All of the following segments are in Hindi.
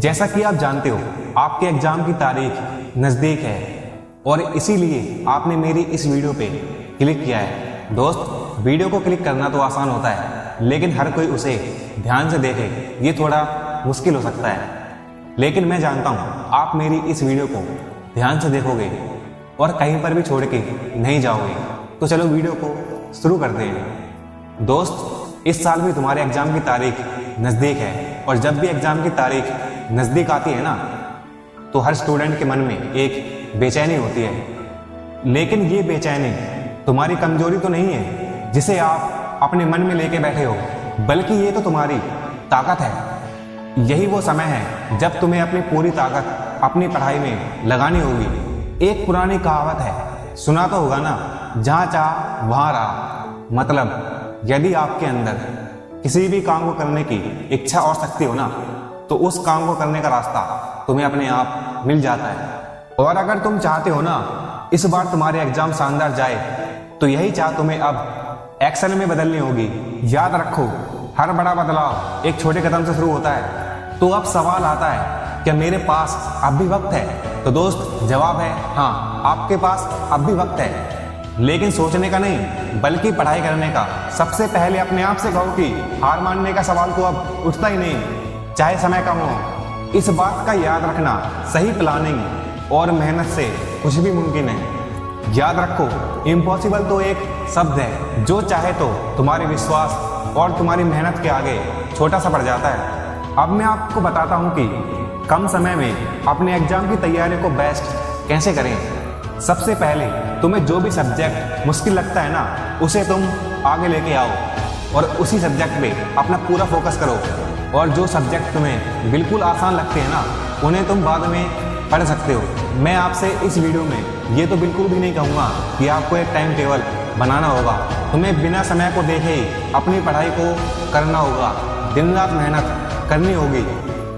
जैसा कि आप जानते हो, आपके एग्जाम की तारीख नज़दीक है और इसीलिए आपने मेरी इस वीडियो पे क्लिक किया है। दोस्त, वीडियो को क्लिक करना तो आसान होता है, लेकिन हर कोई उसे ध्यान से देखे ये थोड़ा मुश्किल हो सकता है। लेकिन मैं जानता हूँ आप मेरी इस वीडियो को ध्यान से देखोगे और कहीं पर भी छोड़ के नहीं जाओगे। तो चलो वीडियो को शुरू करते हैं। दोस्त, इस साल भी तुम्हारे एग्जाम की तारीख नज़दीक है और जब भी एग्जाम की तारीख नज़दीक आती है ना, तो हर स्टूडेंट के मन में एक बेचैनी होती है। लेकिन ये बेचैनी तुम्हारी कमजोरी तो नहीं है जिसे आप अपने मन में लेके बैठे हो, बल्कि ये तो तुम्हारी ताकत है। यही वो समय है जब तुम्हें अपनी पूरी ताकत अपनी पढ़ाई में लगानी होगी। एक पुरानी कहावत है, सुना तो होगा ना, जहाँ चाह वहाँ राह। मतलब यदि आपके अंदर किसी भी काम को करने की इच्छा और शक्ति हो ना, तो उस काम को करने का रास्ता तुम्हें अपने आप मिल जाता है। और अगर तुम चाहते हो ना इस बार तुम्हारे एग्जाम शानदार जाए, तो यही चाह तुम्हें अब एक्शन में बदलनी होगी। याद रखो, हर बड़ा बदलाव एक छोटे कदम से शुरू होता है। तो अब सवाल आता है, क्या मेरे पास अब भी वक्त है? तो दोस्त, जवाब है हाँ, आपके पास अब भी वक्त है। लेकिन सोचने का नहीं, बल्कि पढ़ाई करने का। सबसे पहले अपने आप से कहो कि हार मानने का सवाल तो अब उठता ही नहीं, चाहे समय कम हो। इस बात का याद रखना, सही प्लानिंग और मेहनत से कुछ भी मुमकिन है। याद रखो, इम्पॉसिबल तो एक शब्द है जो चाहे तो तुम्हारे विश्वास और तुम्हारी मेहनत के आगे छोटा सा पड़ जाता है। अब मैं आपको बताता हूँ कि कम समय में अपने एग्जाम की तैयारी को बेस्ट कैसे करें। सबसे पहले तुम्हें जो भी सब्जेक्ट मुश्किल लगता है ना, उसे तुम आगे लेके आओ और उसी सब्जेक्ट पे अपना पूरा फोकस करो। और जो सब्जेक्ट तुम्हें बिल्कुल आसान लगते हैं ना, उन्हें तुम बाद में पढ़ सकते हो। मैं आपसे इस वीडियो में ये तो बिल्कुल भी नहीं कहूँगा कि आपको एक टाइम टेबल बनाना होगा। तुम्हें बिना समय को देखे ही अपनी पढ़ाई को करना होगा, दिन रात मेहनत करनी होगी।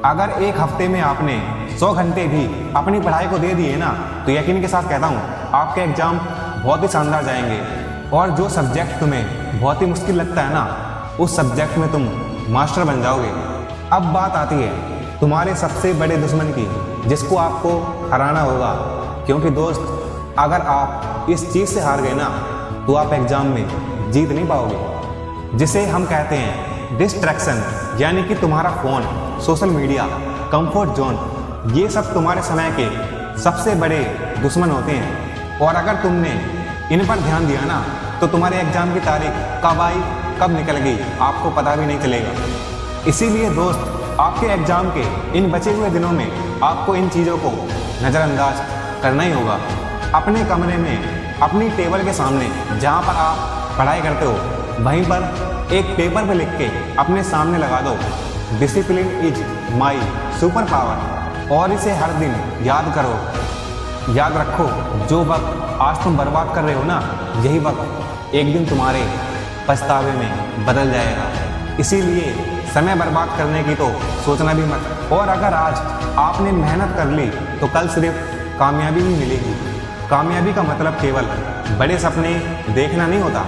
अगर एक हफ्ते में आपने 100 घंटे भी अपनी पढ़ाई को दे दिए ना, तो यकीन के साथ कहता हूँ आपके एग्जाम बहुत ही शानदार जाएंगे। और जो सब्जेक्ट तुम्हें बहुत ही मुश्किल लगता है ना, उस सब्जेक्ट में तुम मास्टर बन जाओगे। अब बात आती है तुम्हारे सबसे बड़े दुश्मन की, जिसको आपको हराना होगा। क्योंकि दोस्त, अगर आप इस चीज़ से हार गए ना, तो आप एग्जाम में जीत नहीं पाओगे। जिसे हम कहते हैं डिस्ट्रैक्शन, यानी कि तुम्हारा phone, social media, comfort zone, ये सब तुम्हारे समय के सबसे बड़े दुश्मन होते हैं। और अगर तुमने इन पर ध्यान दिया ना, तो तुम्हारे एग्जाम की तारीख कब आई कब निकल गई आपको पता भी नहीं चलेगा। इसीलिए दोस्त, आपके एग्जाम के इन बचे हुए दिनों में आपको इन चीज़ों को नज़रअंदाज करना ही होगा। अपने कमरे में अपनी टेबल के सामने जहाँ पर आप पढ़ाई करते हो, वहीं पर एक पेपर पर लिख के अपने सामने लगा दो, discipline is my super power. और इसे हर दिन याद करो। याद रखो, जो वक्त आज तुम बर्बाद कर रहे हो ना, यही वक्त एक दिन तुम्हारे पछतावे में बदल जाएगा। इसीलिए समय बर्बाद करने की तो सोचना भी मत। और अगर आज आपने मेहनत कर ली, तो कल सिर्फ कामयाबी ही मिलेगी। कामयाबी का मतलब केवल बड़े सपने देखना नहीं होता,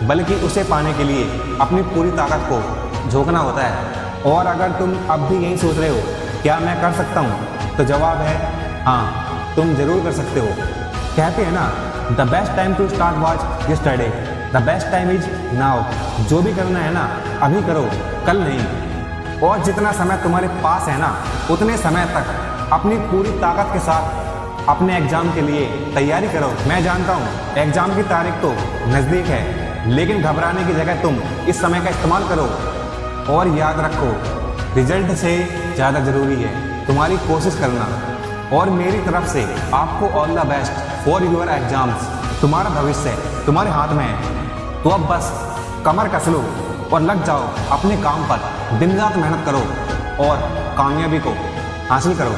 बल्कि उसे पाने के लिए अपनी पूरी ताकत को झोंकना होता है। और अगर तुम अब भी यही सोच रहे हो, क्या मैं कर सकता हूँ, तो जवाब है हाँ, तुम जरूर कर सकते हो। कहते हैं ना, the best time to start was yesterday, the best time is now. जो भी करना है ना, अभी करो, कल नहीं। और जितना समय तुम्हारे पास है ना, उतने समय तक अपनी पूरी ताकत के साथ अपने एग्जाम के लिए तैयारी करो। मैं जानता हूँ एग्जाम की तारीख तो नज़दीक है, लेकिन घबराने की जगह तुम इस समय का इस्तेमाल करो। और याद रखो, रिजल्ट से ज़्यादा ज़रूरी है तुम्हारी कोशिश करना। और मेरी तरफ से आपको all the best for your exams. तुम्हारा भविष्य तुम्हारे हाथ में है। तो अब बस कमर कस लो और लग जाओ अपने काम पर। दिन रात मेहनत करो और कामयाबी को हासिल करो।